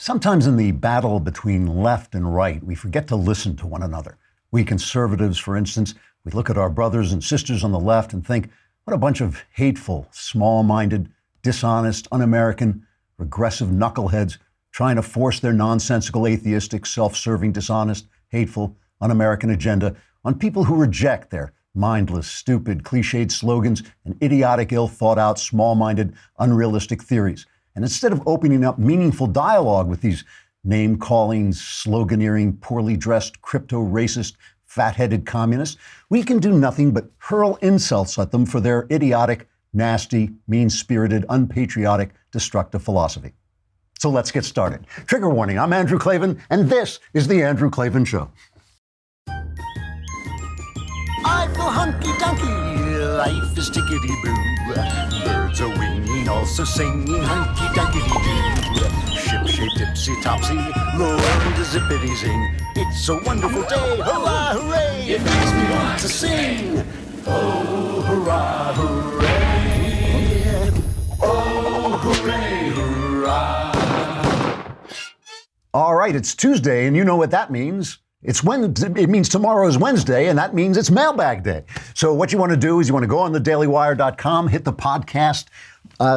Sometimes in the battle between left and right, we forget to listen to one another. We conservatives, for instance, we look at our brothers and sisters on the left and think, what a bunch of hateful, small-minded, dishonest, un-American, regressive knuckleheads trying to force their nonsensical, atheistic, self-serving, dishonest, hateful, un-American agenda on people who reject their mindless, stupid, cliched slogans and idiotic, ill-thought-out, small-minded, unrealistic theories. And instead of opening up meaningful dialogue with these name-calling, sloganeering, poorly dressed, crypto-racist, fat-headed communists, we can do nothing but hurl insults at them for their idiotic, nasty, mean-spirited, unpatriotic, destructive philosophy. So let's get started. Trigger warning, I'm Andrew Klavan, and this is The Andrew Klavan Show. I feel hunky-dunky, life is tickety-boo. Birds are winging, also singing hunky-dunky-doo. Ship-shaped, tipsy-topsy, the world is zippity-zing. It's a wonderful day, hurrah, hooray! It makes me want to sing. Oh, hurrah, hooray! Oh, hooray, hurrah! All right, it's Tuesday, and you know what that means. It's it means tomorrow is Wednesday, and that means it's mailbag day. So what you want to do is you want to go on thedailywire.com, hit the podcast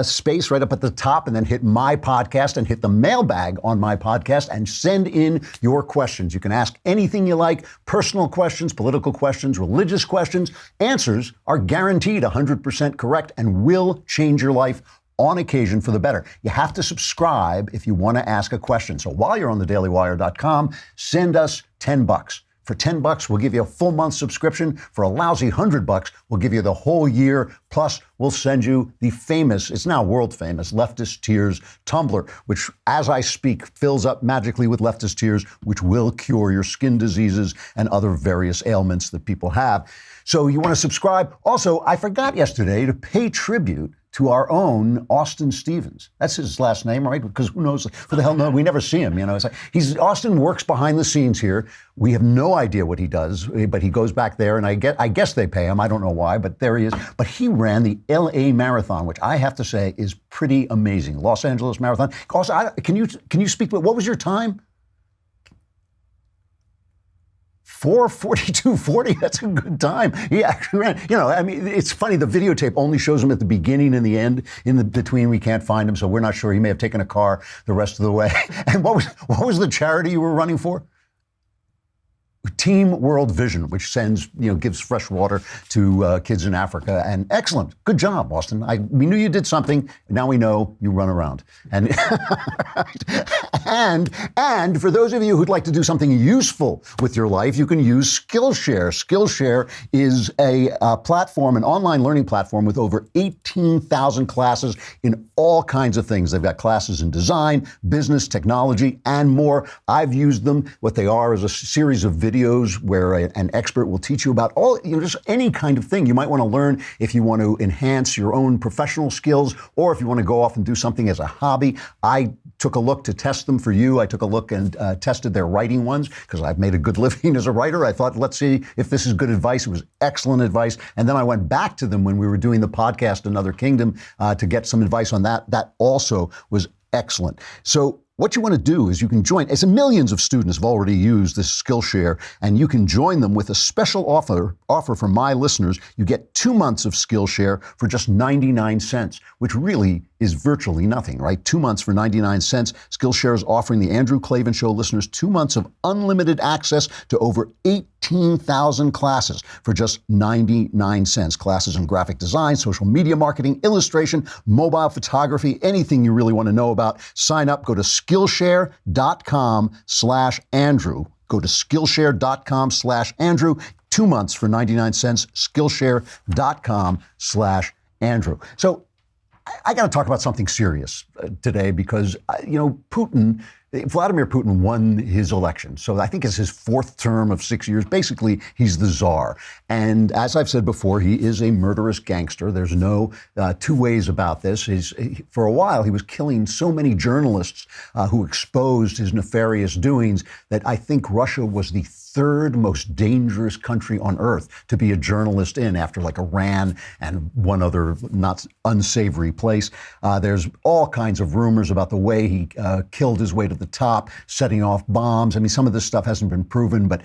space right up at the top, and then hit my podcast and hit the mailbag on my podcast and send in your questions. You can ask anything you like, personal questions, political questions, religious questions. Answers are guaranteed 100% correct and will change your life on occasion for the better. You have to subscribe if you want to ask a question. So while you're on thedailywire.com, send us $10. For $10, we'll give you a full month subscription. For a lousy $100, we'll give you the whole year. Plus, we'll send you the famous, it's now world famous, Leftist Tears tumbler, which, as I speak, fills up magically with leftist tears, which will cure your skin diseases and other various ailments that people have. So you want to subscribe. Also, I forgot yesterday to pay tribute to our own Austin Stevens. That's his last name, right? Because who knows? Who the hell knows? We never see him. You know, it's like Austin works behind the scenes here. We have no idea what he does, but he goes back there, and I guess they pay him. I don't know why, but there he is. But he ran the LA Marathon, which I have to say is pretty amazing. Los Angeles Marathon. Also, can you speak? What was your time? 4:42:40. That's a good time. He actually ran. You know, I mean, it's funny. The videotape only shows him at the beginning and the end. In the between, we can't find him, so we're not sure. He may have taken a car the rest of the way. And what was the charity you were running for? Team World Vision, which gives fresh water to kids in Africa. And excellent. Good job, Austin. We knew you did something. Now we know you run around. And and for those of you who'd like to do something useful with your life, you can use Skillshare. Skillshare is a platform, an online learning platform with over 18,000 classes in all kinds of things. They've got classes in design, business, technology, and more. I've used them. What they are is a series of videos where an expert will teach you about just any kind of thing you might want to learn if you want to enhance your own professional skills or if you want to go off and do something as a hobby. I took a look to test them for you. I took a look and tested their writing ones because I've made a good living as a writer. I thought, let's see if this is good advice. It was excellent advice. And then I went back to them when we were doing the podcast Another Kingdom to get some advice on that. That also was excellent. So what you want to do is you can join, as millions of students have already used this Skillshare, and you can join them with a special offer for my listeners. You get 2 months of Skillshare for just 99 cents, which really is virtually nothing, right? 2 months for 99 cents. Skillshare is offering the Andrew Klavan Show listeners 2 months of unlimited access to over 18,000 classes for just 99 cents. Classes in graphic design, social media marketing, illustration, mobile photography, anything you really want to know about. Sign up, go to Skillshare.com/Andrew. Go to Skillshare.com/Andrew. 2 months for 99 cents. Skillshare.com/Andrew. So I got to talk about something serious today because, Vladimir Putin won his election. So I think it's his fourth term of 6 years. Basically, he's the czar. And as I've said before, he is a murderous gangster. There's no two ways about this. For a while, he was killing so many journalists who exposed his nefarious doings that I think Russia was the third most dangerous country on earth to be a journalist in, after like Iran and one other not unsavory place. There's all kinds of rumors about the way he killed his way to the the top, setting off bombs. I mean, some of this stuff hasn't been proven, but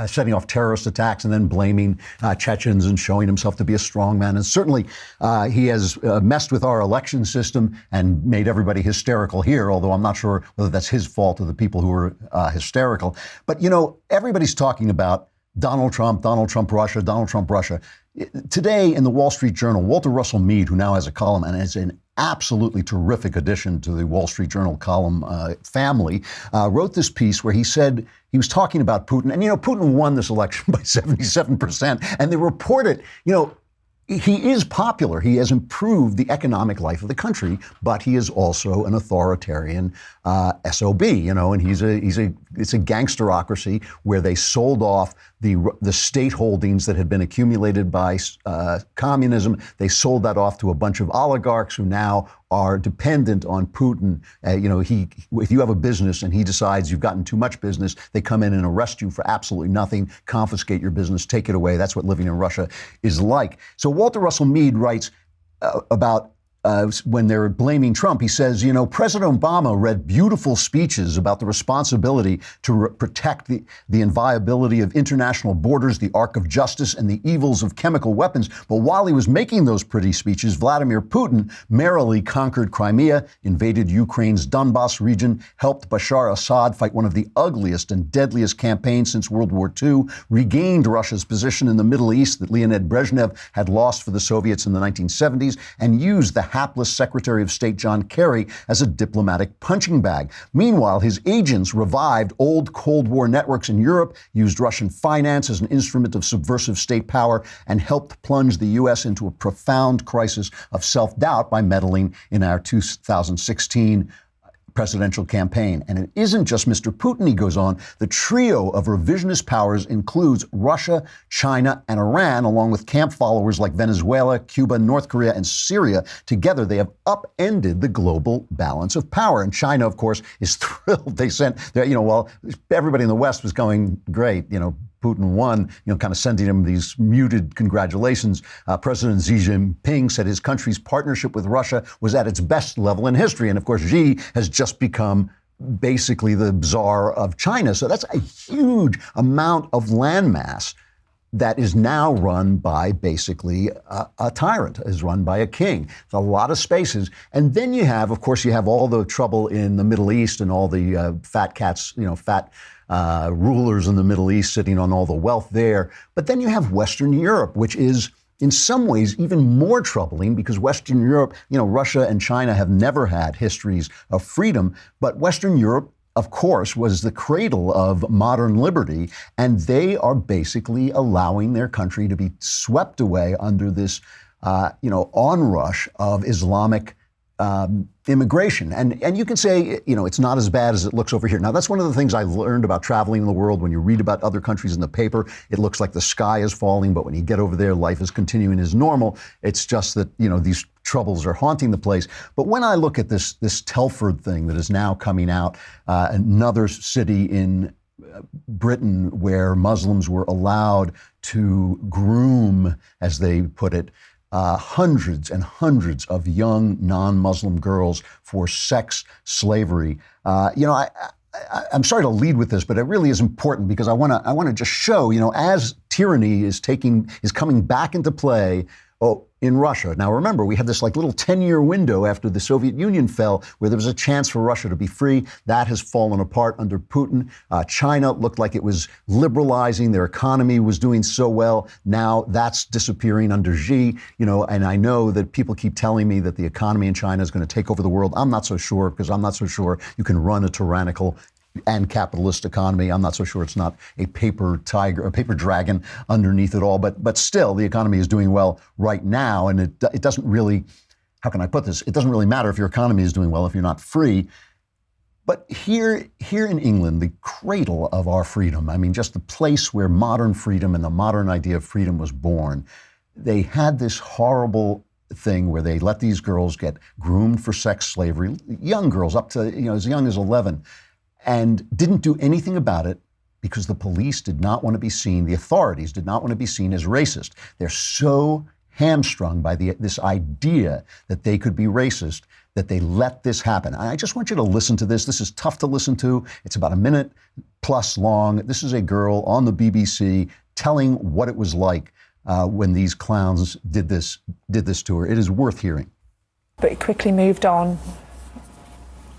setting off terrorist attacks and then blaming Chechens and showing himself to be a strong man. And certainly he has messed with our election system and made everybody hysterical here, although I'm not sure whether that's his fault or the people who are hysterical. But, you know, everybody's talking about Donald Trump, Russia, Donald Trump, Russia. Today in the Wall Street Journal, Walter Russell Mead, who now has a column and is an absolutely terrific addition to the Wall Street Journal column family, wrote this piece where he said he was talking about Putin. And, you know, Putin won this election by 77%. And they reported, you know, he is popular. He has improved the economic life of the country, but he is also an authoritarian SOB, you know, and it's a gangsterocracy where they sold off the state holdings that had been accumulated by communism. They sold that off to a bunch of oligarchs who now are dependent on Putin. You know, if you have a business and he decides you've gotten too much business, they come in and arrest you for absolutely nothing, confiscate your business, take it away. That's what living in Russia is like. So Walter Russell Mead writes about when they're blaming Trump, he says, you know, President Obama read beautiful speeches about the responsibility to protect the inviolability of international borders, the arc of justice, and the evils of chemical weapons. But while he was making those pretty speeches, Vladimir Putin merrily conquered Crimea, invaded Ukraine's Donbas region, helped Bashar Assad fight one of the ugliest and deadliest campaigns since World War II, regained Russia's position in the Middle East that Leonid Brezhnev had lost for the Soviets in the 1970s, and used the hapless Secretary of State John Kerry as a diplomatic punching bag. Meanwhile, his agents revived old Cold War networks in Europe, used Russian finance as an instrument of subversive state power, and helped plunge the U.S. into a profound crisis of self-doubt by meddling in our 2016 presidential campaign. And it isn't just Mr. Putin, he goes on. The trio of revisionist powers includes Russia, China, and Iran, along with camp followers like Venezuela, Cuba, North Korea, and Syria. Together, they have upended the global balance of power. And China, of course, is thrilled. They sent, you know, while everybody in the West was going, great, you know, Putin won, you know, kind of sending him these muted congratulations. President Xi Jinping said his country's partnership with Russia was at its best level in history. And of course, Xi has just become basically the czar of China. So that's a huge amount of landmass that is now run by basically a tyrant, is run by a king. It's a lot of spaces. And then you have, of course, you have all the trouble in the Middle East and all the fat cats, you know, fat rulers in the Middle East sitting on all the wealth there. But then you have Western Europe, which is in some ways even more troubling because Western Europe, you know, Russia and China have never had histories of freedom. But Western Europe, of course, was the cradle of modern liberty. And they are basically allowing their country to be swept away under this, you know, onrush of Islamic immigration. And you can say, you know, it's not as bad as it looks over here. Now, that's one of the things I learned about traveling in the world. When you read about other countries in the paper, it looks like the sky is falling. But when you get over there, life is continuing as normal. It's just that, you know, these troubles are haunting the place. But when I look at this Telford thing that is now coming out, another city in Britain where Muslims were allowed to groom, as they put it, hundreds and hundreds of young non-Muslim girls for sex slavery. You know, I'm sorry to lead with this, but it really is important because I want to just show, you know, as tyranny is coming back into play. In Russia. Now, remember, we had this like little 10-year window after the Soviet Union fell where there was a chance for Russia to be free. That has fallen apart under Putin. China looked like it was liberalizing. Their economy was doing so well. Now that's disappearing under Xi. You know, and I know that people keep telling me that the economy in China is going to take over the world. I'm not so sure because I'm not so sure you can run a tyrannical and capitalist economy. I'm not so sure it's not a paper tiger, a paper dragon underneath it all. But still, the economy is doing well right now. And it doesn't really, how can I put this? It doesn't really matter if your economy is doing well if you're not free. But here in England, the cradle of our freedom, I mean, just the place where modern freedom and the modern idea of freedom was born, they had this horrible thing where they let these girls get groomed for sex slavery, young girls up to, you know, as young as 11. And didn't do anything about it because the police did not want to be seen, the authorities did not want to be seen as racist. They're so hamstrung by this idea that they could be racist that they let this happen. I just want you to listen to this. This is tough to listen to. It's about a minute plus long. This is a girl on the BBC telling what it was like when these clowns did this to her. It is worth hearing. But it quickly moved on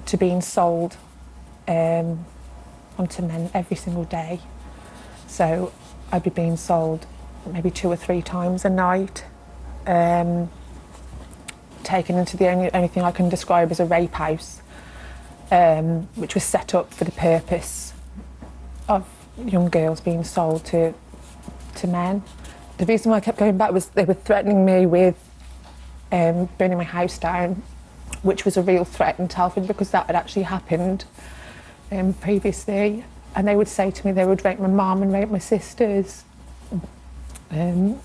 to being sold onto men every single day. So I'd be being sold maybe 2 or 3 times a night, taken into the only thing I can describe as a rape house, which was set up for the purpose of young girls being sold to men. The reason why I kept going back was they were threatening me with burning my house down, which was a real threat in Telford because that had actually happened previously. And they would say to me they would rape my mum and rape my sisters. And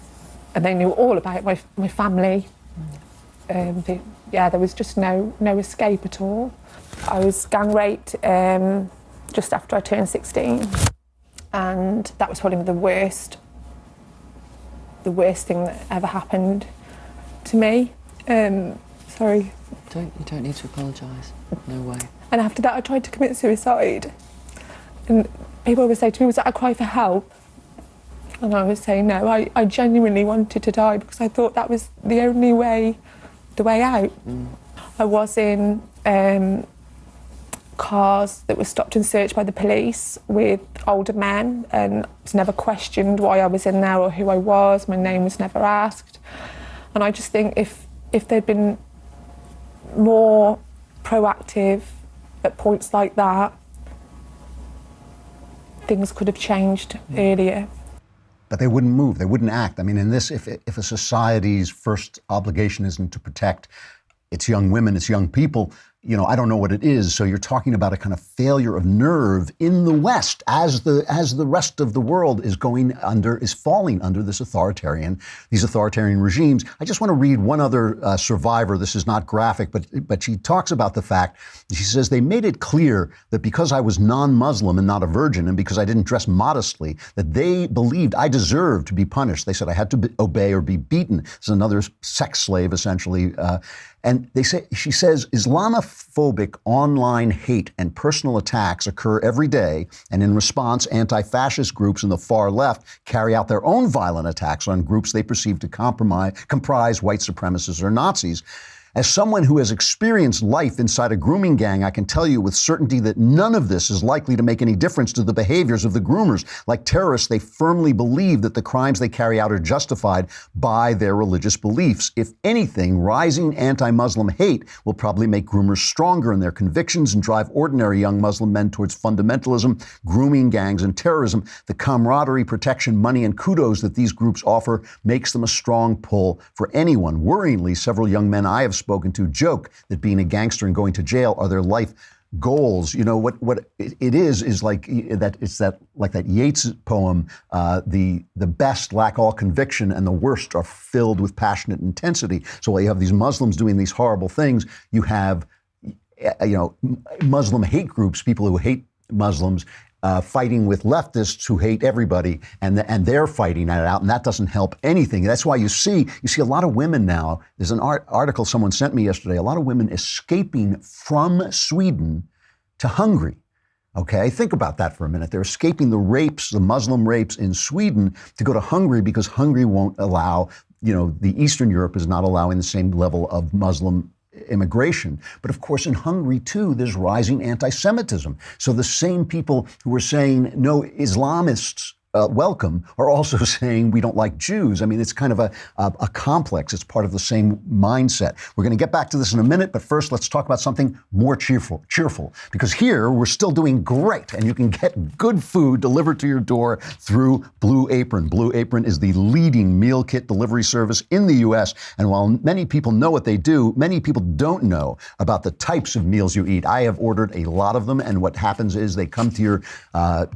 they knew all about my family. There was just no escape at all. I was gang raped just after I turned 16. And that was probably the worst thing that ever happened to me. Sorry. You don't need to apologise. No way. And after that, I tried to commit suicide. And people would say to me, was that a cry for help? And I would say no, I genuinely wanted to die because I thought that was the only way, the way out. I was in cars that were stopped and searched by the police with older men, and I was never questioned why I was in there or who I was. My name was never asked. And I just think if they'd been more proactive at points like that, things could have changed earlier. But they wouldn't move, they wouldn't act. I mean, in this, if a society's first obligation isn't to protect its young women, its young people, I don't know what it is. So you're talking about a kind of failure of nerve in the West as the rest of the world is falling under these authoritarian regimes. I just want to read one other survivor. This is not graphic, but she talks about the fact, she says, they made it clear that because I was non-Muslim and not a virgin, and because I didn't dress modestly, that they believed I deserved to be punished. They said I had to obey or be beaten. This is another sex slave, essentially. And she says, Islamophobic online hate and personal attacks occur every day, and in response, anti-fascist groups in the far left carry out their own violent attacks on groups they perceive to comprise white supremacists or Nazis. As someone who has experienced life inside a grooming gang, I can tell you with certainty that none of this is likely to make any difference to the behaviors of the groomers. Like terrorists, they firmly believe that the crimes they carry out are justified by their religious beliefs. If anything, rising anti-Muslim hate will probably make groomers stronger in their convictions and drive ordinary young Muslim men towards fundamentalism, grooming gangs, and terrorism. The camaraderie, protection, money, and kudos that these groups offer makes them a strong pull for anyone. Worryingly, several young men I have spoken to joke that being a gangster and going to jail are their life goals. What it is like that. It's like that Yeats poem, the best lack all conviction and the worst are filled with passionate intensity. So while you have these Muslims doing these horrible things, you have Muslim hate groups, people who hate Muslims, fighting with leftists who hate everybody, and they're fighting that out, and that doesn't help anything. That's why you see a lot of women now. There's an article someone sent me yesterday. A lot of women escaping from Sweden to Hungary. Okay, think about that for a minute. They're escaping the Muslim rapes in Sweden to go to Hungary because Hungary won't allow, the Eastern Europe is not allowing the same level of Muslim immigration. But of course, in Hungary, too, there's rising anti-Semitism. So the same people who are saying, no, Islamists welcome, are also saying we don't like Jews. I mean, it's kind of a complex. It's part of the same mindset. We're going to get back to this in a minute, but first let's talk about something more cheerful, because here we're still doing great, and you can get good food delivered to your door through Blue Apron. Blue Apron is the leading meal kit delivery service in the U.S., and while many people know what they do, many people don't know about the types of meals you eat. I have ordered a lot of them, and what happens is they come to your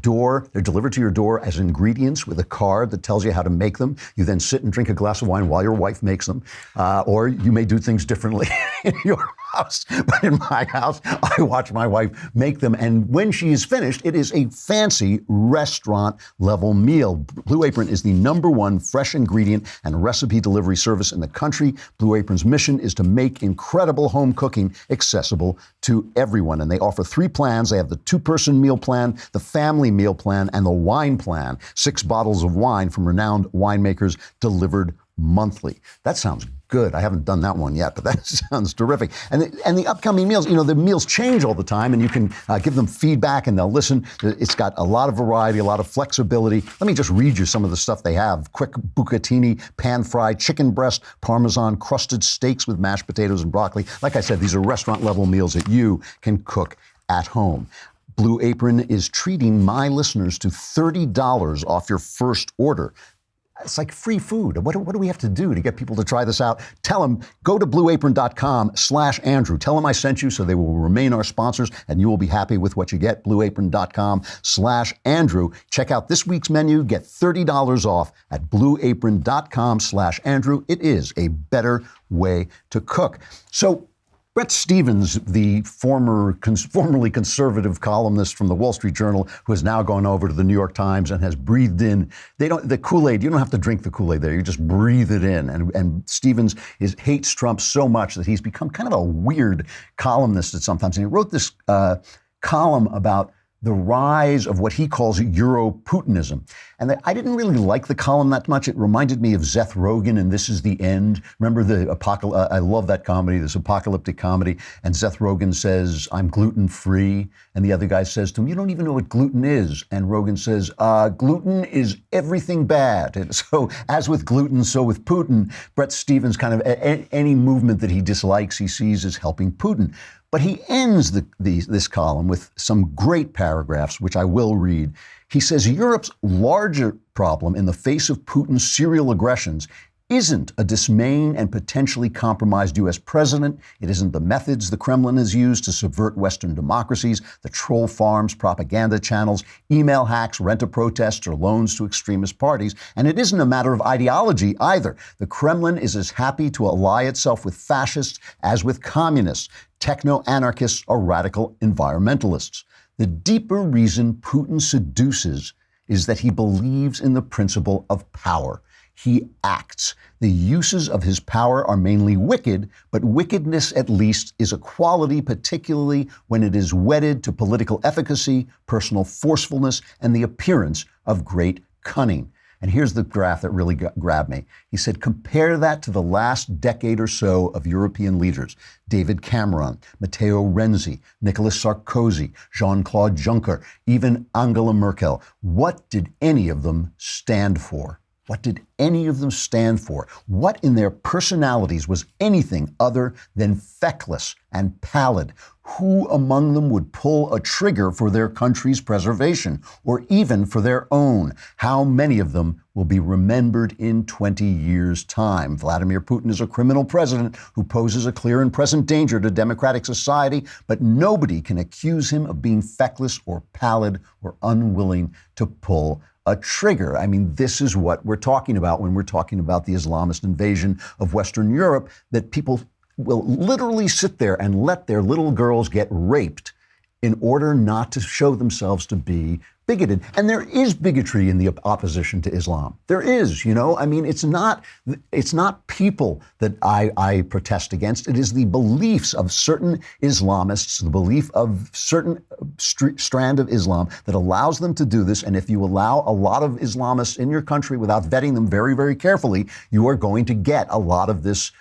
door, they're delivered to your door as ingredients with a card that tells you how to make them. You then sit and drink a glass of wine while your wife makes them, or you may do things differently in your house, but in my house, I watch my wife make them. And when she is finished, it is a fancy restaurant level meal. Blue Apron is the #1 fresh ingredient and recipe delivery service in the country. Blue Apron's mission is to make incredible home cooking accessible to everyone. And they offer 3 plans. They have the 2-person meal plan, the family meal plan, and the wine plan. 6 bottles of wine from renowned winemakers delivered monthly. That sounds good. I haven't done that one yet, but that sounds terrific. And the upcoming meals, the meals change all the time, and you can give them feedback and they'll listen. It's got a lot of variety, a lot of flexibility. Let me just read you some of the stuff they have. Quick bucatini, pan-fried chicken breast, Parmesan crusted steaks with mashed potatoes and broccoli. Like I said, these are restaurant level meals that you can cook at home. Blue Apron is treating my listeners to $30 off your first order. It's like free food. What do we have to do to get people to try this out? Tell them, go to blueapron.com/Andrew. Tell them I sent you so they will remain our sponsors and you will be happy with what you get. Blueapron.com/Andrew. Check out this week's menu. Get $30 off at blueapron.com/Andrew. It is a better way to cook. So, Bret Stephens, the formerly conservative columnist from the Wall Street Journal, who has now gone over to the New York Times and has breathed in the Kool-Aid. You don't have to drink the Kool-Aid there; you just breathe it in. And Stephens hates Trump so much that he's become kind of a weird columnist at sometimes. And he wrote this column about the rise of what he calls Euro-Putinism. And I didn't really like the column that much. It reminded me of Seth Rogen and This Is the End. Remember I love that comedy, this apocalyptic comedy. And Seth Rogen says, I'm gluten-free. And the other guy says to him, you don't even know what gluten is. And Rogen says, gluten is everything bad. And so as with gluten, so with Putin, Bret Stephens kind of, any movement that he dislikes, he sees as helping Putin. But he ends this column with some great paragraphs, which I will read. He says, Europe's larger problem in the face of Putin's serial aggressions isn't a dismaying and potentially compromised U.S. president. It isn't the methods the Kremlin has used to subvert Western democracies, the troll farms, propaganda channels, email hacks, rent-a-protests, or loans to extremist parties. And it isn't a matter of ideology either. The Kremlin is as happy to ally itself with fascists as with communists, techno-anarchists, or radical environmentalists. The deeper reason Putin seduces is that he believes in the principle of power. He acts. The uses of his power are mainly wicked, but wickedness at least is a quality, particularly when it is wedded to political efficacy, personal forcefulness, and the appearance of great cunning. And here's the graph that really grabbed me. He said, compare that to the last decade or so of European leaders. David Cameron, Matteo Renzi, Nicolas Sarkozy, Jean-Claude Juncker, even Angela Merkel. What did any of them stand for? What did any of them stand for? What in their personalities was anything other than feckless and pallid? Who among them would pull a trigger for their country's preservation, or even for their own? How many of them will be remembered in 20 years' time? Vladimir Putin is a criminal president who poses a clear and present danger to democratic society, but nobody can accuse him of being feckless or pallid or unwilling to pull a trigger. I mean, this is what we're talking about when we're talking about the Islamist invasion of Western Europe, that people will literally sit there and let their little girls get raped in order not to show themselves to be bigoted. And there is bigotry in the opposition to Islam. There is, I mean, it's not people that I protest against. It is the beliefs of certain Islamists, the belief of certain strand of Islam that allows them to do this. And if you allow a lot of Islamists in your country without vetting them very, very carefully, you are going to get a lot of this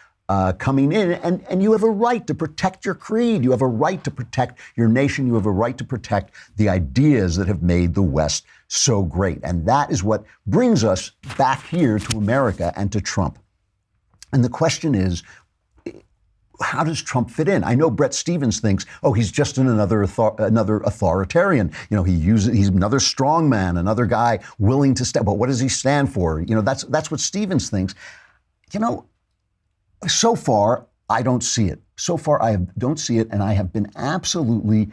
coming in, and you have a right to protect your creed. You have a right to protect your nation. You have a right to protect the ideas that have made the West so great. And that is what brings us back here to America and to Trump. And the question is, how does Trump fit in? I know Bret Stephens thinks, he's just another authoritarian. He's another strong man, another guy willing to step. But what does he stand for? That's what Stephens thinks. So far, I don't see it. So far, don't see it, and I have been absolutely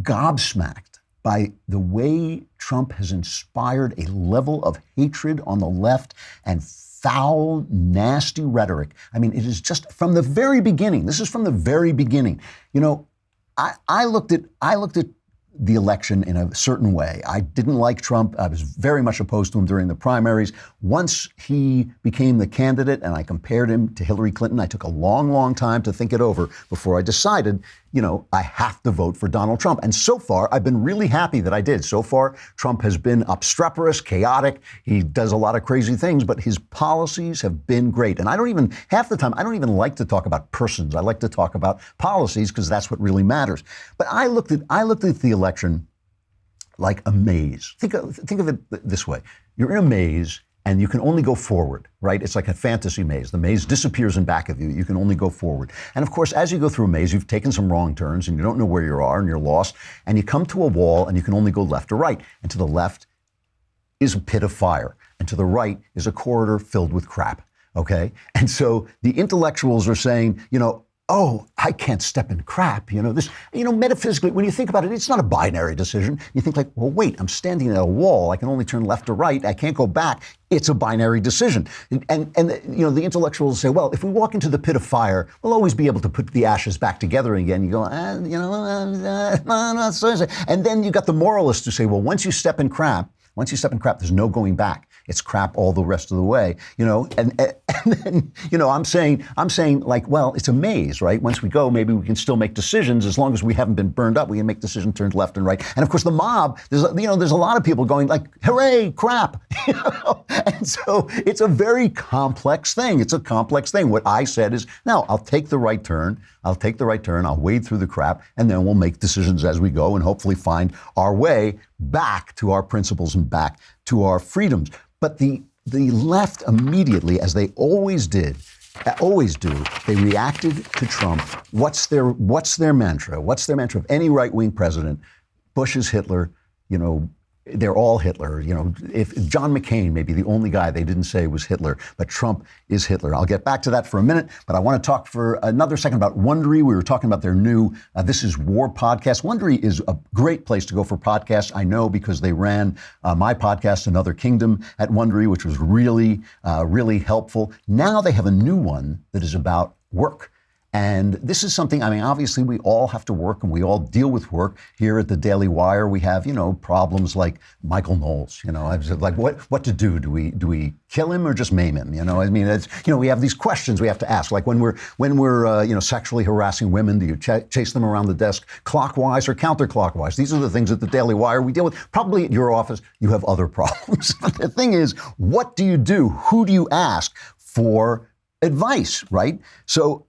gobsmacked by the way Trump has inspired a level of hatred on the left and foul, nasty rhetoric. I mean, it is just from the very beginning. This is from the very beginning. You know, I looked at the election in a certain way. I didn't like Trump. I was very much opposed to him during the primaries. Once he became the candidate and I compared him to Hillary Clinton, I took a long, long time to think it over before I decided, you know, I have to vote for Donald Trump. And so far, I've been really happy that I did. So far, Trump has been obstreperous, chaotic. He does a lot of crazy things, but his policies have been great. And half the time, I don't even like to talk about persons. I like to talk about policies because that's what really matters. But I looked at the election like a maze. Think of it this way. You're in a maze and you can only go forward, right? It's like a fantasy maze. The maze disappears in back of you. You can only go forward. And of course, as you go through a maze, you've taken some wrong turns and you don't know where you are and you're lost. And you come to a wall and you can only go left or right. And to the left is a pit of fire. And to the right is a corridor filled with crap, okay? And so the intellectuals are saying, you know, oh, I can't step in crap. You know, this, you know, metaphysically, when you think about it, it's not a binary decision. You think like, well, wait, I'm standing at a wall. I can only turn left or right. I can't go back. It's a binary decision. And you know, the intellectuals say, well, if we walk into the pit of fire, we'll always be able to put the ashes back together again. You go, and then you got the moralists who say, well, once you step in crap, there's no going back. It's crap all the rest of the way, you know. And then, you know, I'm saying like, well, it's a maze, right? Once we go, maybe we can still make decisions as long as we haven't been burned up. We can make decisions turned left and right. And of course, the mob, there's a lot of people going like, hooray, crap, you know. And so it's a very complex thing. It's a complex thing. What I said is, no, I'll take the right turn. I'll wade through the crap, and then we'll make decisions as we go and hopefully find our way back to our principles and back to our freedoms. But the left immediately, as they always do, they reacted to Trump. What's their mantra? What's their mantra of any right-wing president? Bush is Hitler, you know, they're all Hitler. You know, if John McCain may be the only guy they didn't say was Hitler, but Trump is Hitler. I'll get back to that for a minute, but I want to talk for another second about Wondery. We were talking about their new This Is War podcast. Wondery is a great place to go for podcasts. I know because they ran my podcast, Another Kingdom, at Wondery, which was really, really helpful. Now they have a new one that is about work. And this is something, I mean, obviously we all have to work and we all deal with work. Here at the Daily Wire, we have, you know, problems like Michael Knowles, you know, like what to do? Do we kill him or just maim him? You know, I mean, it's, you know, we have these questions we have to ask, like when we're you know, sexually harassing women, do you chase them around the desk clockwise or counterclockwise? These are the things at the Daily Wire we deal with. Probably at your office, you have other problems. But the thing is, what do you do? Who do you ask for advice, right? So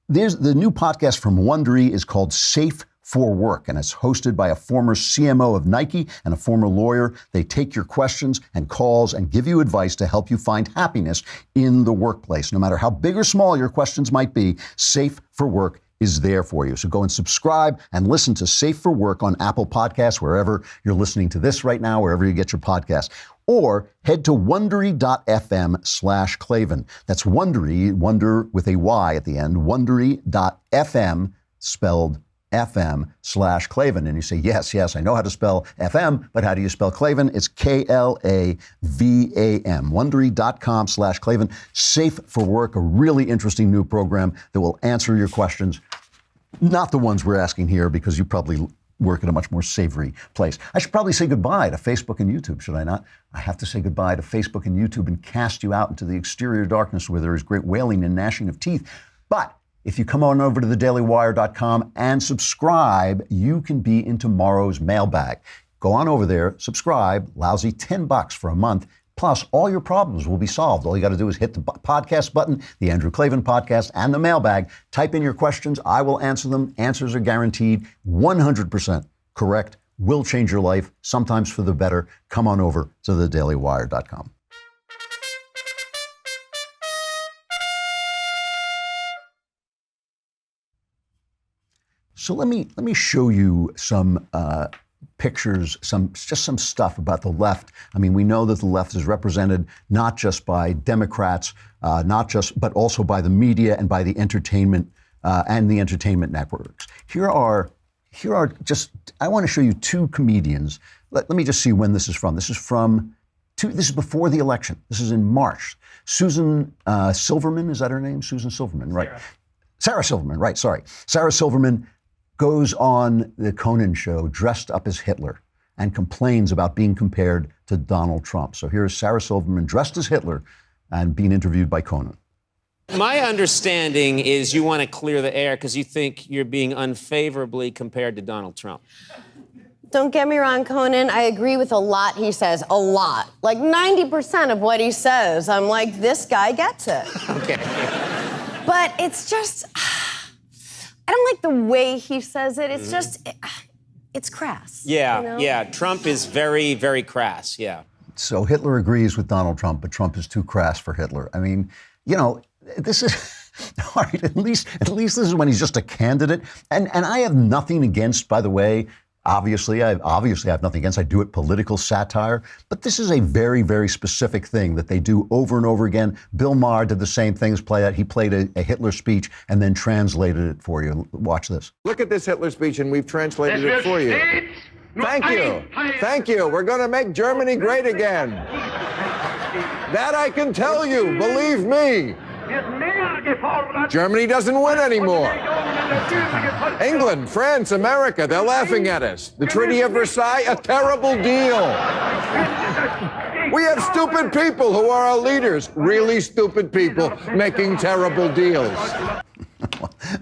there's the new podcast from Wondery is called Safe for Work, and it's hosted by a former CMO of Nike and a former lawyer. They take your questions and calls and give you advice to help you find happiness in the workplace. No matter how big or small your questions might be, Safe for Work is there for you. So go and subscribe and listen to Safe for Work on Apple Podcasts, wherever you're listening to this right now, wherever you get your podcasts. Or head to Wondery.fm/Klavan. That's Wondery, wonder with a Y at the end, Wondery.fm, spelled FM/Klavan. And you say, yes, I know how to spell FM, but how do you spell Klavan? It's Klavam. Wondery.com/Klavan. Safe for Work, a really interesting new program that will answer your questions. Not the ones we're asking here, because you probably work at a much more savory place. I should probably say goodbye to Facebook and YouTube, should I not? I have to say goodbye to Facebook and YouTube and cast you out into the exterior darkness where there is great wailing and gnashing of teeth. But if you come on over to thedailywire.com and subscribe, you can be in tomorrow's mailbag. Go on over there, subscribe, lousy $10 for a month. Plus, all your problems will be solved. All you got to do is hit the podcast button, the Andrew Klavan podcast, and the mailbag. Type in your questions. I will answer them. Answers are guaranteed. 100% correct. Will change your life, sometimes for the better. Come on over to thedailywire.com. So let me show you some pictures, some stuff about the left. I mean, we know that the left is represented not just by Democrats, but also by the media and by the entertainment and the entertainment networks. Here are here are I want to show you two comedians. Let me just see when this is from. This is before the election. This is in March. Susan Silverman, is that her name? Susan Silverman, right. Sarah Silverman, right, sorry. Sarah Silverman goes on the Conan show dressed up as Hitler and complains about being compared to Donald Trump. So here's Sarah Silverman dressed as Hitler and being interviewed by Conan. My understanding is you want to clear the air because you think you're being unfavorably compared to Donald Trump. Don't get me wrong, Conan. I agree with a lot he says. A lot. Like 90% of what he says. I'm like, this guy gets it. Okay. But it's just, I don't like the way he says it. It's just, it's crass. Yeah, you know? yeah. Trump is very, very crass, yeah. So Hitler agrees with Donald Trump, but Trump is too crass for Hitler. I mean, you know, this is, all right, at least this is when he's just a candidate. And I have nothing against, by the way, obviously I have nothing against, I do it political satire, but this is a very, very specific thing that they do over and over again. Bill Maher did the same things, he played a Hitler speech and then translated it for you. Watch this. Look at this Hitler speech and we've translated it for you. Thank you. Thank you. We're going to make Germany great again. That I can tell you, believe me. Germany doesn't win anymore. England, France, America, they're laughing at us. The Treaty of Versailles, a terrible deal. We have stupid people who are our leaders, really stupid people making terrible deals.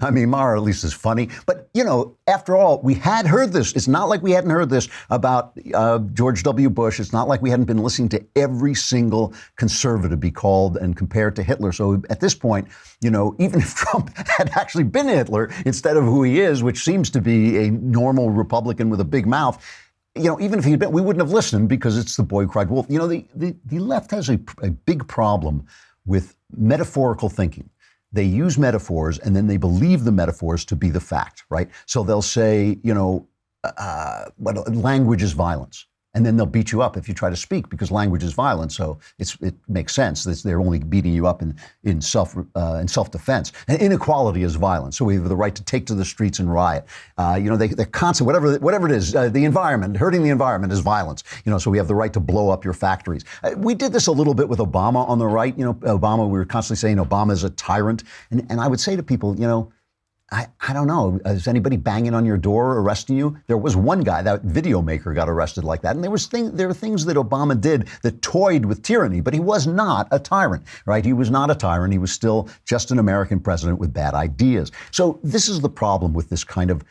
I mean, Maher at least is funny. But, you know, after all, we had heard this. It's not like we hadn't heard this about George W. Bush. It's not like we hadn't been listening to every single conservative be called and compared to Hitler. So at this point, you know, even if Trump had actually been Hitler instead of who he is, which seems to be a normal Republican with a big mouth, you know, even if he'd been, we wouldn't have listened because it's the boy who cried wolf. You know, the left has a big problem with metaphorical thinking. They use metaphors and then they believe the metaphors to be the fact, right? So they'll say, you know, language is violence. And then they'll beat you up if you try to speak because language is violence. So it makes sense. They're only beating you up in self-defense. And inequality is violence. So we have the right to take to the streets and riot. You know, they're constant, whatever it is, the environment, hurting the environment is violence. You know, so we have the right to blow up your factories. We did this a little bit with Obama on the right. You know, Obama, we were constantly saying Obama is a tyrant. And I would say to people, you know, I don't know. Is anybody banging on your door, arresting you? There was one guy, that video maker, got arrested like that. And there were things that Obama did that toyed with tyranny, but he was not a tyrant, right? He was not a tyrant. He was still just an American president with bad ideas. So this is the problem with this kind of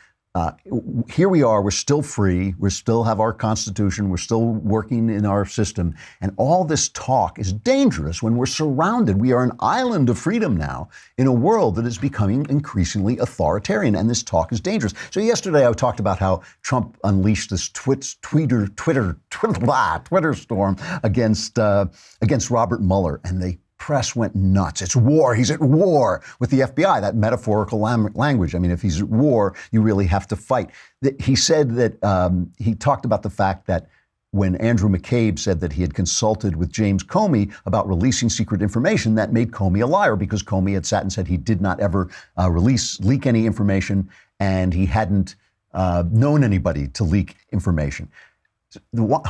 here we are, we're still free, we still have our Constitution, we're still working in our system, and all this talk is dangerous when we're surrounded. We are an island of freedom now in a world that is becoming increasingly authoritarian, and this talk is dangerous. So yesterday I talked about how Trump unleashed this Twitter storm against Robert Mueller, and they press went nuts. It's war. He's at war with the FBI, that metaphorical language. I mean, if he's at war, you really have to fight. He said that he talked about the fact that when Andrew McCabe said that he had consulted with James Comey about releasing secret information, that made Comey a liar because Comey had sat and said he did not ever leak any information and he hadn't known anybody to leak information.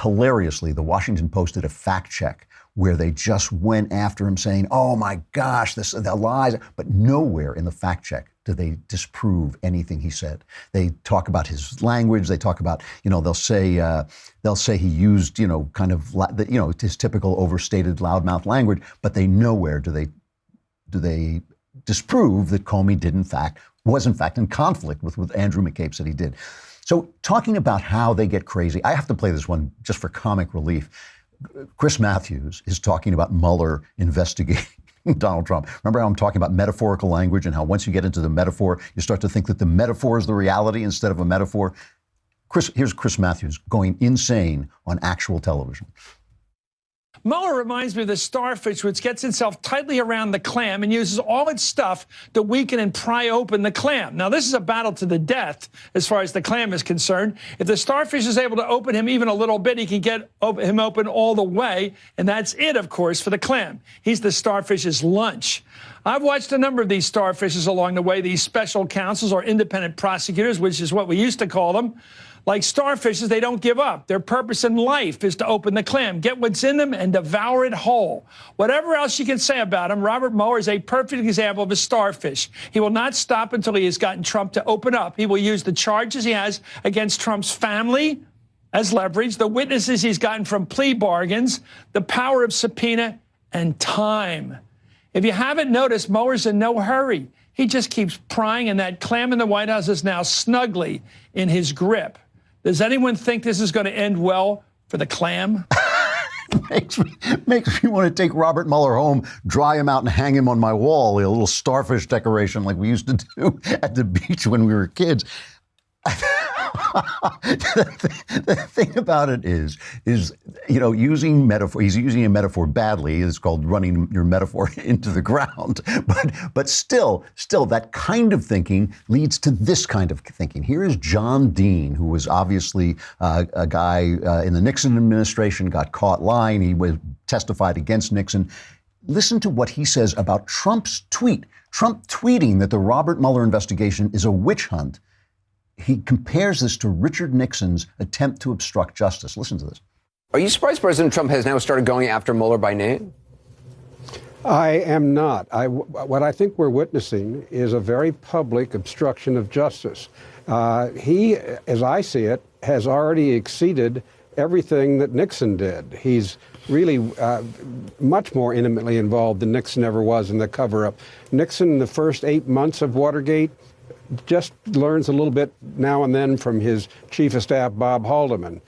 Hilariously, the Washington Post did a fact check where they just went after him saying, oh my gosh, the lies, but nowhere in the fact check do they disprove anything he said. They talk about his language. They talk about, you know, they'll say he used, you know, kind of, you know, his typical overstated loudmouth language, but they nowhere do they disprove that Comey was in fact in conflict with what Andrew McCabe said he did. So talking about how they get crazy, I have to play this one just for comic relief. Chris Matthews is talking about Mueller investigating Donald Trump. Remember how I'm talking about metaphorical language and how once you get into the metaphor, you start to think that the metaphor is the reality instead of a metaphor? Here's Chris Matthews going insane on actual television. Mueller reminds me of the starfish, which gets itself tightly around the clam and uses all its stuff to weaken and pry open the clam. Now, this is a battle to the death as far as the clam is concerned. If the starfish is able to open him even a little bit, he can get him open all the way, and that's it, of course, for the clam. He's the starfish's lunch. I've watched a number of these starfishes along the way, these special counsels or independent prosecutors, which is what we used to call them. Like starfishes, they don't give up. Their purpose in life is to open the clam, get what's in them, and devour it whole. Whatever else you can say about him, Robert Mueller is a perfect example of a starfish. He will not stop until he has gotten Trump to open up. He will use the charges he has against Trump's family as leverage, the witnesses he's gotten from plea bargains, the power of subpoena, and time. If you haven't noticed, Mueller's in no hurry. He just keeps prying, and that clam in the White House is now snugly in his grip. Does anyone think this is going to end well for the clam? makes me want to take Robert Mueller home, dry him out, and hang him on my wall, a little starfish decoration like we used to do at the beach when we were kids. The thing about it is, using metaphor. He's using a metaphor badly. It's called running your metaphor into the ground. But still, that kind of thinking leads to this kind of thinking. Here is John Dean, who was obviously a guy in the Nixon administration, got caught lying. He testified against Nixon. Listen to what he says about Trump's tweet. Trump tweeting that the Robert Mueller investigation is a witch hunt. He compares this to Richard Nixon's attempt to obstruct justice. Listen to this. Are you surprised President Trump has now started going after Mueller by name? I am not. What I think we're witnessing is a very public obstruction of justice. He, as I see it, has already exceeded everything that Nixon did. He's really much more intimately involved than Nixon ever was in the cover-up. Nixon, in the first 8 months of Watergate, just learns a little bit now and then from his chief of staff, Bob Haldeman.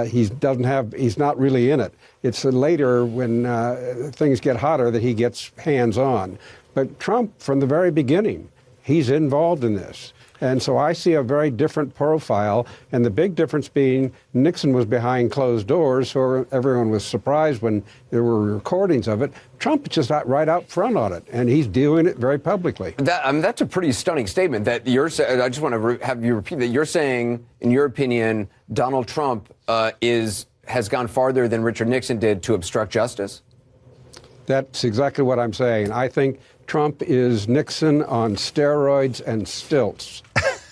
He's not really in it. It's later when things get hotter that he gets hands-on. But Trump, from the very beginning, he's involved in this. And so I see a very different profile, and the big difference being Nixon was behind closed doors, so everyone was surprised when there were recordings of it. Trump is just right out front on it, and he's doing it very publicly. That's a pretty stunning statement that you're saying. I just want to have you repeat that. You're saying, in your opinion, Donald Trump has gone farther than Richard Nixon did to obstruct justice? That's exactly what I'm saying. I think Trump is Nixon on steroids and stilts.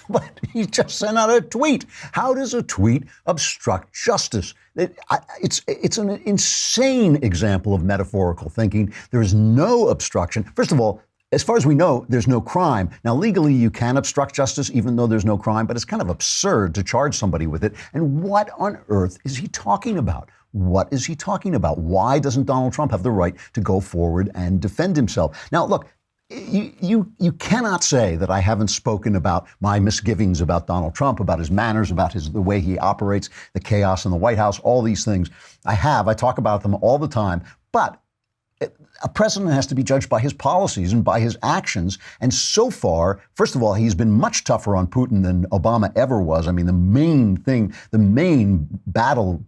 But he just sent out a tweet. How does a tweet obstruct justice? It's an insane example of metaphorical thinking. There is no obstruction. First of all, as far as we know, there's no crime. Now, legally, you can obstruct justice even though there's no crime, but it's kind of absurd to charge somebody with it. And what on earth is he talking about? What is he talking about? Why doesn't Donald Trump have the right to go forward and defend himself? Now, look, you cannot say that I haven't spoken about my misgivings about Donald Trump, about his manners, about the way he operates, the chaos in the White House, all these things. I talk about them all the time. But a president has to be judged by his policies and by his actions. And so far, first of all, he's been much tougher on Putin than Obama ever was. I mean, the main battle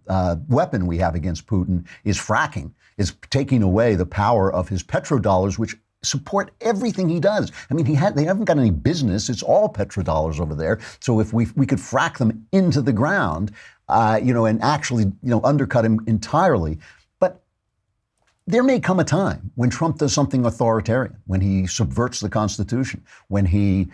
weapon we have against Putin is fracking, is taking away the power of his petrodollars, which support everything he does. I mean, they haven't got any business. It's all petrodollars over there. So if we could frack them into the ground, and actually, undercut him entirely. But there may come a time when Trump does something authoritarian, when he subverts the Constitution, when he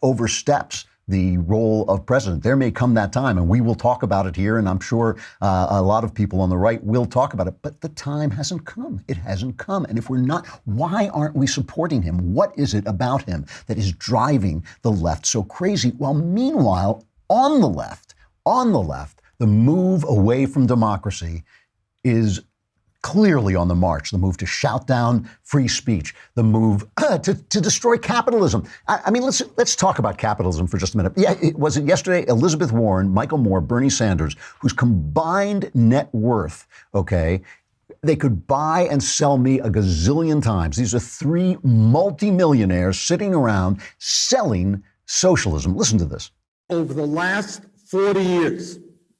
oversteps the role of president. There may come that time, and we will talk about it here, and I'm sure a lot of people on the right will talk about it, but the time hasn't come. It hasn't come. And if we're not, why aren't we supporting him? What is it about him that is driving the left so crazy? Well, meanwhile, on the left, the move away from democracy is clearly on the march. The move to shout down free speech, the move to destroy capitalism. I mean, let's talk about capitalism for just a minute. Yeah, was it yesterday? Elizabeth Warren, Michael Moore, Bernie Sanders, whose combined net worth, okay, they could buy and sell me a gazillion times. These are three multimillionaires sitting around selling socialism. Listen to this. Over the last 40 years,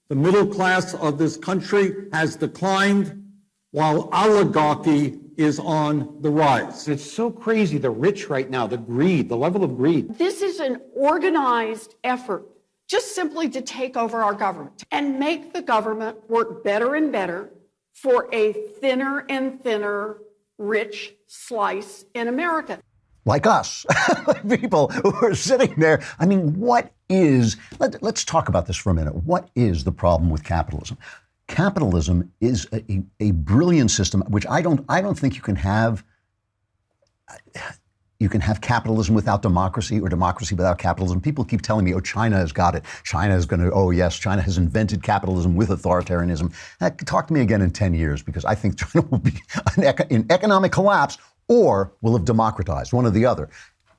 the middle class of this country has declined while oligarchy is on the rise. It's so crazy, the rich right now, the greed, the level of greed. This is an organized effort just simply to take over our government and make the government work better and better for a thinner and thinner rich slice in America. Like us, people who are sitting there. I mean, let's talk about this for a minute. What is the problem with capitalism? Capitalism is a brilliant system, which I don't think you can have. You can have capitalism without democracy or democracy without capitalism. People keep telling me, oh, China has got it. China is going to, oh, yes, China has invented capitalism with authoritarianism. Talk to me again in 10 years, because I think China will be in economic collapse or will have democratized, one or the other.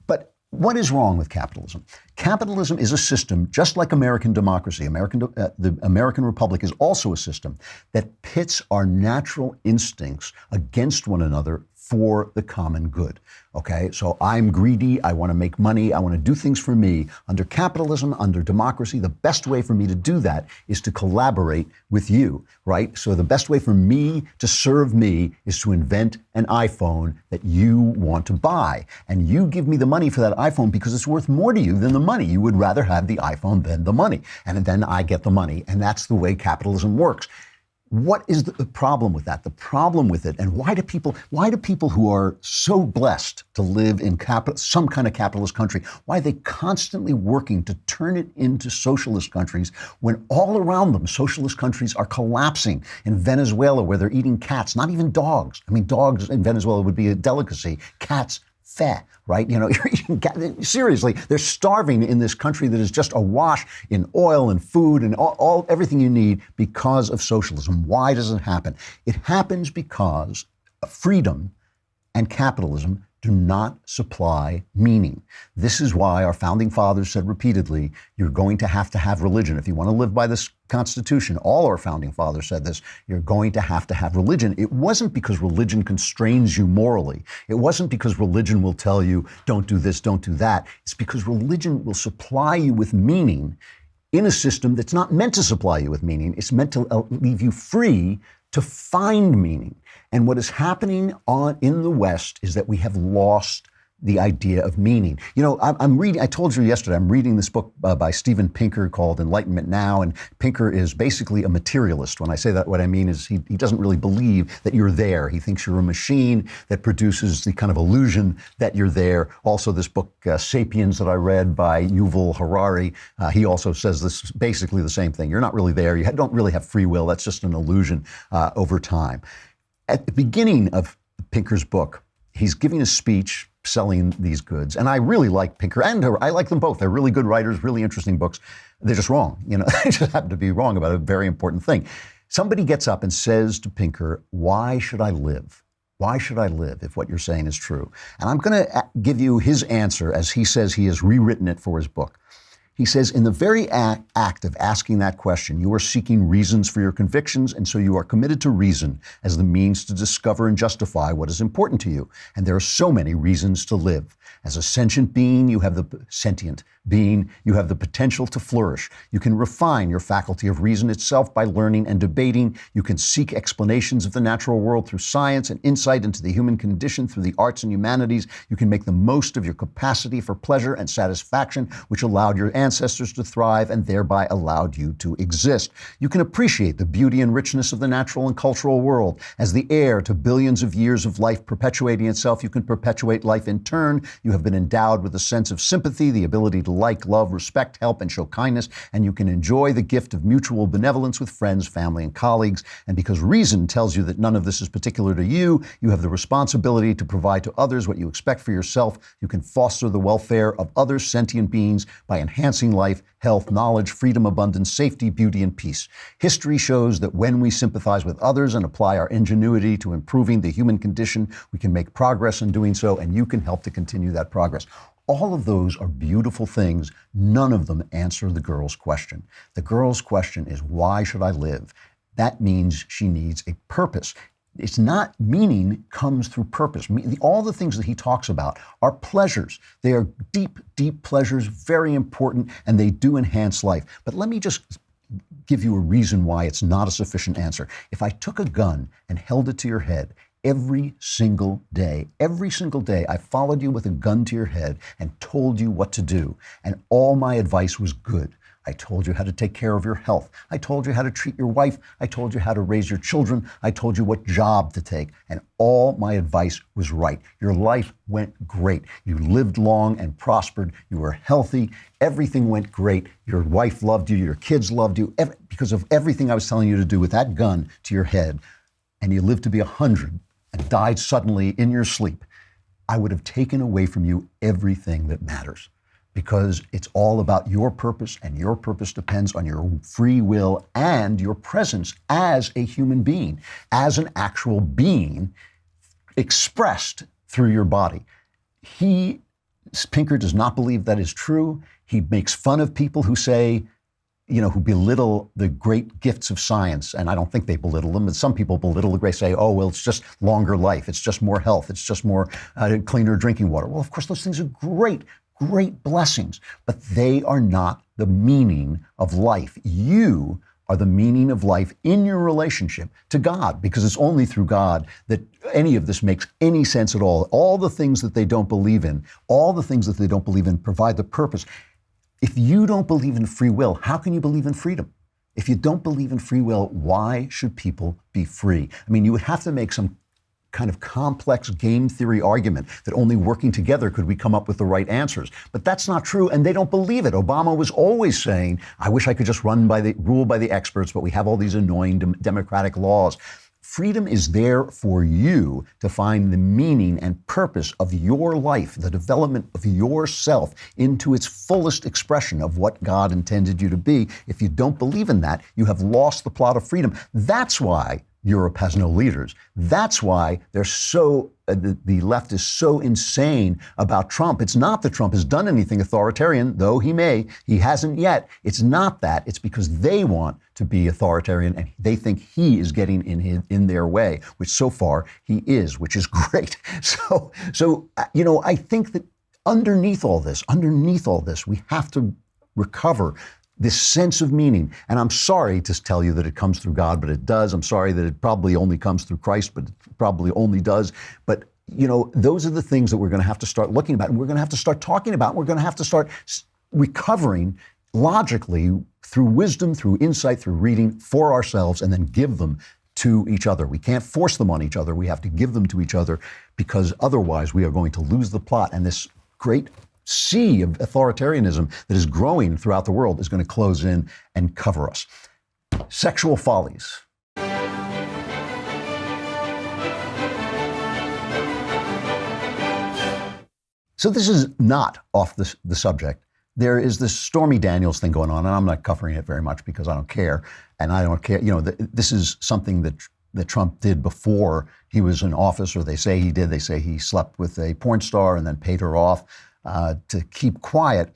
But what is wrong with capitalism? Capitalism is a system, just like American democracy. The American Republic is also a system that pits our natural instincts against one another for the common good. Okay, so I'm greedy, I want to make money, I want to do things for me. Under capitalism, under democracy, the best way for me to do that is to collaborate with you, right? So the best way for me to serve me is to invent an iPhone that you want to buy. And you give me the money for that iPhone because it's worth more to you than the money. You would rather have the iPhone than the money. And then I get the money. And that's the way capitalism works. What is the problem with that? The problem with it, and why do people who are so blessed to live in some kind of capitalist country, why are they constantly working to turn it into socialist countries when all around them socialist countries are collapsing? In Venezuela, where they're eating cats, not even dogs. I mean, dogs in Venezuela would be a delicacy. Cats, fat, right? You know, you're eating, seriously, they're starving in this country that is just awash in oil and food and everything you need because of socialism. Why does it happen? It happens because freedom and capitalism do not supply meaning. This is why our founding fathers said repeatedly, you're going to have religion. If you want to live by this Constitution, all our founding fathers said this, you're going to have religion. It wasn't because religion constrains you morally. It wasn't because religion will tell you, don't do this, don't do that. It's because religion will supply you with meaning in a system that's not meant to supply you with meaning. It's meant to leave you free to find meaning. And what is happening in the West is that we have lost the idea of meaning. You know, I'm reading, I told you yesterday, I'm reading this book by Steven Pinker called Enlightenment Now, and Pinker is basically a materialist. When I say that, what I mean is he doesn't really believe that you're there. He thinks you're a machine that produces the kind of illusion that you're there. Also, this book, Sapiens, that I read by Yuval Harari, he also says this, basically the same thing. You're not really there. You don't really have free will. That's just an illusion over time. At the beginning of Pinker's book, he's giving a speech selling these goods. And I really like Pinker and I like them both. They're really good writers, really interesting books. They're just wrong. You know, they just happen to be wrong about a very important thing. Somebody gets up and says to Pinker, why should I live? Why should I live if what you're saying is true? And I'm going to give you his answer as he says he has rewritten it for his book. He says, in the very act of asking that question, you are seeking reasons for your convictions, and so you are committed to reason as the means to discover and justify what is important to you. And there are so many reasons to live. As a sentient being, you have the potential to flourish. You can refine your faculty of reason itself by learning and debating. You can seek explanations of the natural world through science and insight into the human condition through the arts and humanities. You can make the most of your capacity for pleasure and satisfaction, which allowed your ancestors to thrive and thereby allowed you to exist. You can appreciate the beauty and richness of the natural and cultural world. As the heir to billions of years of life perpetuating itself, you can perpetuate life in turn. You have been endowed with a sense of sympathy, the ability to like, love, respect, help, and show kindness, and you can enjoy the gift of mutual benevolence with friends, family, and colleagues. And because reason tells you that none of this is particular to you, you have the responsibility to provide to others what you expect for yourself. You can foster the welfare of other sentient beings by enhancing life, health, knowledge, freedom, abundance, safety, beauty, and peace. History shows that when we sympathize with others and apply our ingenuity to improving the human condition, we can make progress in doing so, and you can help to continue that progress. All of those are beautiful things. None of them answer the girl's question. The girl's question is, why should I live? That means she needs a purpose. It's not meaning comes through purpose. All the things that he talks about are pleasures. They are deep, deep pleasures, very important, and they do enhance life. But let me just give you a reason why it's not a sufficient answer. If I took a gun and held it to your head every single day, I followed you with a gun to your head and told you what to do, and all my advice was good. I told you how to take care of your health. I told you how to treat your wife. I told you how to raise your children. I told you what job to take. And all my advice was right. Your life went great. You lived long and prospered. You were healthy. Everything went great. Your wife loved you. Your kids loved you because of everything I was telling you to do with that gun to your head. And you lived to be 100 and died suddenly in your sleep. I would have taken away from you everything that matters, because it's all about your purpose, and your purpose depends on your free will and your presence as a human being, as an actual being expressed through your body. Pinker does not believe that is true. He makes fun of people who say, who belittle the great gifts of science. And I don't think they belittle them, but some people belittle the great, say, oh, well, it's just longer life. It's just more health. It's just more cleaner drinking water. Well, of course, those things are great blessings, but they are not the meaning of life. You are the meaning of life in your relationship to God, because it's only through God that any of this makes any sense at all. All the things that they don't believe in, provide the purpose. If you don't believe in free will, how can you believe in freedom? If you don't believe in free will, why should people be free? I mean, you would have to make some kind of complex game theory argument that only working together could we come up with the right answers. But that's not true, and they don't believe it. Obama was always saying, I wish I could just rule by the experts, but we have all these annoying democratic laws. Freedom is there for you to find the meaning and purpose of your life, the development of yourself into its fullest expression of what God intended you to be. If you don't believe in that, you have lost the plot of freedom. That's why Europe has no leaders. That's why they're the left is so insane about Trump. It's not that Trump has done anything authoritarian, though he hasn't yet. It's not that. It's because they want to be authoritarian, and they think he is getting in their way, which so far he is, which is great. So I think that underneath all this, we have to recover this sense of meaning. And I'm sorry to tell you that it comes through God, but it does. I'm sorry that it probably only comes through Christ, but it probably only does. But, those are the things that we're going to have to start looking about, and we're going to have to start talking about. We're going to have to start recovering logically through wisdom, through insight, through reading for ourselves, and then give them to each other. We can't force them on each other. We have to give them to each other, because otherwise we are going to lose the plot. And this great sea of authoritarianism that is growing throughout the world is going to close in and cover us. Sexual follies. So this is not off the subject. There is this Stormy Daniels thing going on, and I'm not covering it very much because I don't care. And I don't care. This is something that Trump did before he was in office, or they say he did. They say he slept with a porn star and then paid her off to keep quiet,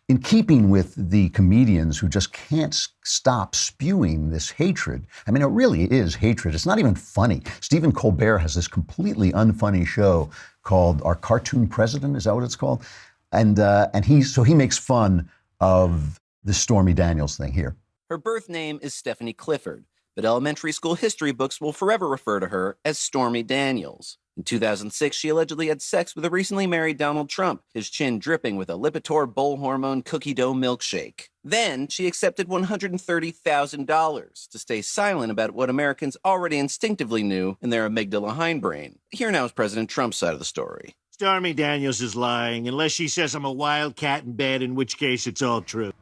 in keeping with the comedians who just can't stop spewing this hatred. I mean, it really is hatred. It's not even funny. Stephen Colbert has this completely unfunny show called Our Cartoon President. Is that what it's called? And he makes fun of the Stormy Daniels thing here. Her birth name is Stephanie Clifford, but elementary school history books will forever refer to her as Stormy Daniels. In 2006, she allegedly had sex with a recently married Donald Trump, his chin dripping with a Lipitor bowl hormone cookie dough milkshake. Then, she accepted $130,000 to stay silent about what Americans already instinctively knew in their amygdala hindbrain. Here now is President Trump's side of the story. Stormy Daniels is lying, unless she says I'm a wildcat in bed, in which case it's all true.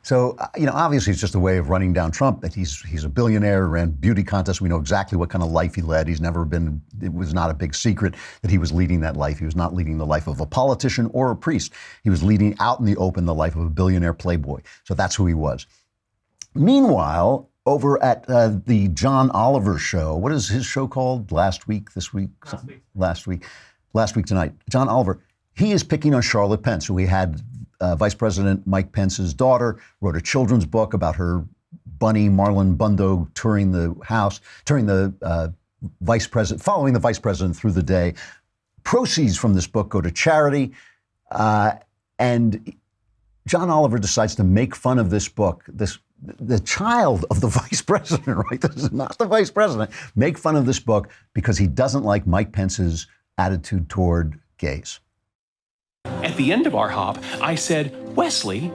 So, obviously it's just a way of running down Trump, that he's a billionaire, ran beauty contests. We know exactly what kind of life he led. It was not a big secret that he was leading that life. He was not leading the life of a politician or a priest. He was leading out in the open the life of a billionaire playboy. So that's who he was. Meanwhile, over at the John Oliver show, what is his show called? Last week tonight. John Oliver, he is picking on Charlotte Pence, who we had Vice President Mike Pence's daughter, wrote a children's book about her bunny, Marlon Bundo, following the vice president through the day. Proceeds from this book go to charity. And John Oliver decides to make fun of this book, this the child of the vice president, right? This is not the vice president. Make fun of this book because he doesn't like Mike Pence's attitude toward gays. At the end of our hop, I said, Wesley,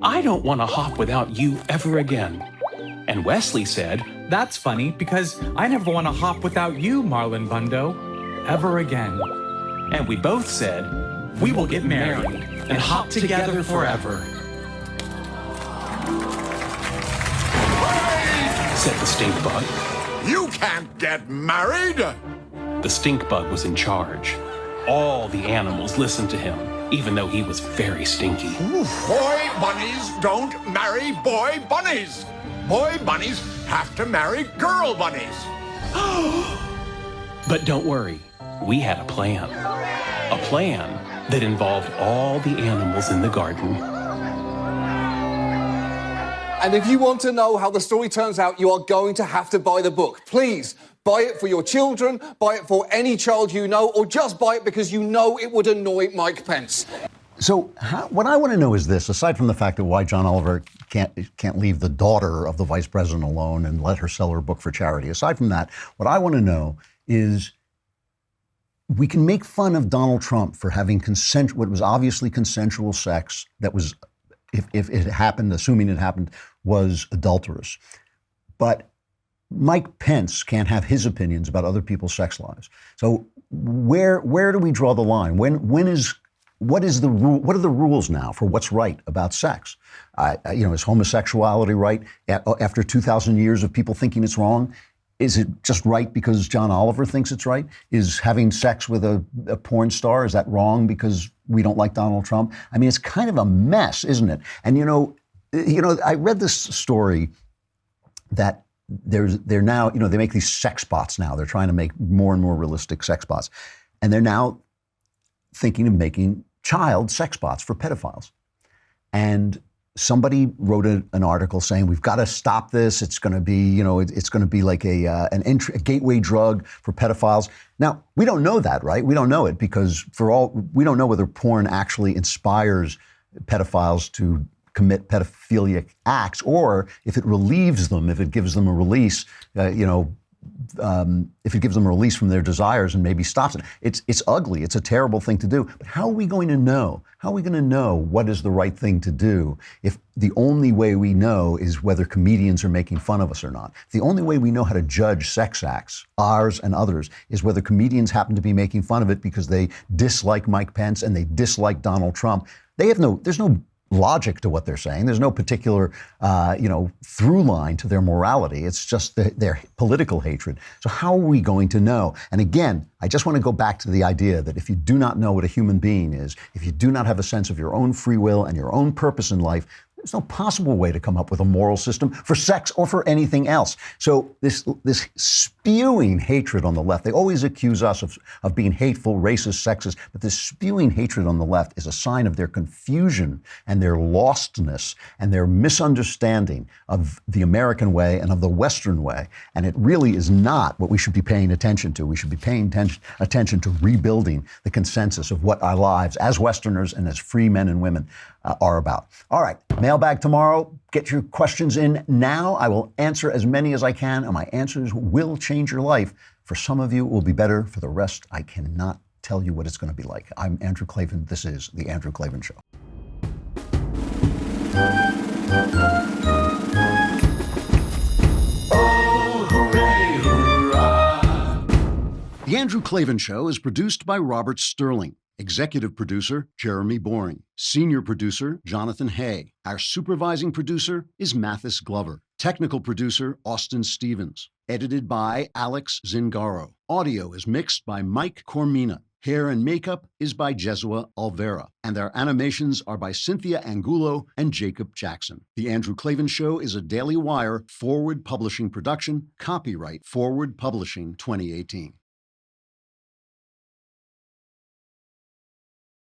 I don't want to hop without you ever again. And Wesley said, that's funny because I never want to hop without you, Marlon Bundo, ever again. And we both said, we will get married and hop together forever. Said the stink bug. You can't get married! The stink bug was in charge. All the animals listened to him, even though he was very stinky. Boy bunnies don't marry boy bunnies. Boy bunnies have to marry girl bunnies. But don't worry, we had a plan. A plan that involved all the animals in the garden. And if you want to know how the story turns out, you are going to have to buy the book. Please, buy it for your children, buy it for any child you know, or just buy it because you know it would annoy Mike Pence. So what I want to know is this, aside from the fact that why John Oliver can't leave the daughter of the vice president alone and let her sell her book for charity. Aside from that, what I want to know is we can make fun of Donald Trump for having what was obviously consensual sex that was, if it happened, assuming it happened, was adulterous. But Mike Pence can't have his opinions about other people's sex lives. So where do we draw the line? What are the rules now for what's right about sex? Is homosexuality right after 2,000 years of people thinking it's wrong? Is it just right because John Oliver thinks it's right? Is having sex with a porn star, is that wrong because we don't like Donald Trump? I mean, it's kind of a mess, isn't it? And I read this story that they're now, they make these sex bots now. They're trying to make more and more realistic sex bots. And they're now thinking of making child sex bots for pedophiles. And somebody wrote an article saying, we've got to stop this. It's going to be, it's going to be like a gateway drug for pedophiles. Now, we don't know that, right? We don't know it because we don't know whether porn actually inspires pedophiles to commit pedophilic acts, or if it relieves them, if it gives them a release, if it gives them a release from their desires and maybe stops it. It's ugly. It's a terrible thing to do. But how are we going to know? How are we going to know what is the right thing to do if the only way we know is whether comedians are making fun of us or not? The only way we know how to judge sex acts, ours and others, is whether comedians happen to be making fun of it because they dislike Mike Pence and they dislike Donald Trump. There's no logic to what they're saying. There's no particular, through line to their morality. It's just their political hatred. So how are we going to know? And again, I just want to go back to the idea that if you do not know what a human being is, if you do not have a sense of your own free will and your own purpose in life, there's no possible way to come up with a moral system for sex or for anything else. So this spewing hatred on the left, they always accuse us of being hateful, racist, sexist, but this spewing hatred on the left is a sign of their confusion and their lostness and their misunderstanding of the American way and of the Western way. And it really is not what we should be paying attention to. We should be paying attention to rebuilding the consensus of what our lives as Westerners and as free men and women are about. All right, mailbag tomorrow. Get your questions in now. I will answer as many as I can, and my answers will change your life. For some of you, it will be better. For the rest, I cannot tell you what it's going to be like. I'm Andrew Klavan. This is The Andrew Klavan Show. Oh, hooray, hurrah. The Andrew Klavan Show is produced by Robert Sterling. Executive producer, Jeremy Boring. Senior producer, Jonathan Hay. Our supervising producer is Mathis Glover. Technical producer, Austin Stevens. Edited by Alex Zingaro. Audio is mixed by Mike Cormina. Hair and makeup is by Jesua Alvera. And our animations are by Cynthia Angulo and Jacob Jackson. The Andrew Klavan Show is a Daily Wire Forward Publishing production. Copyright Forward Publishing 2018.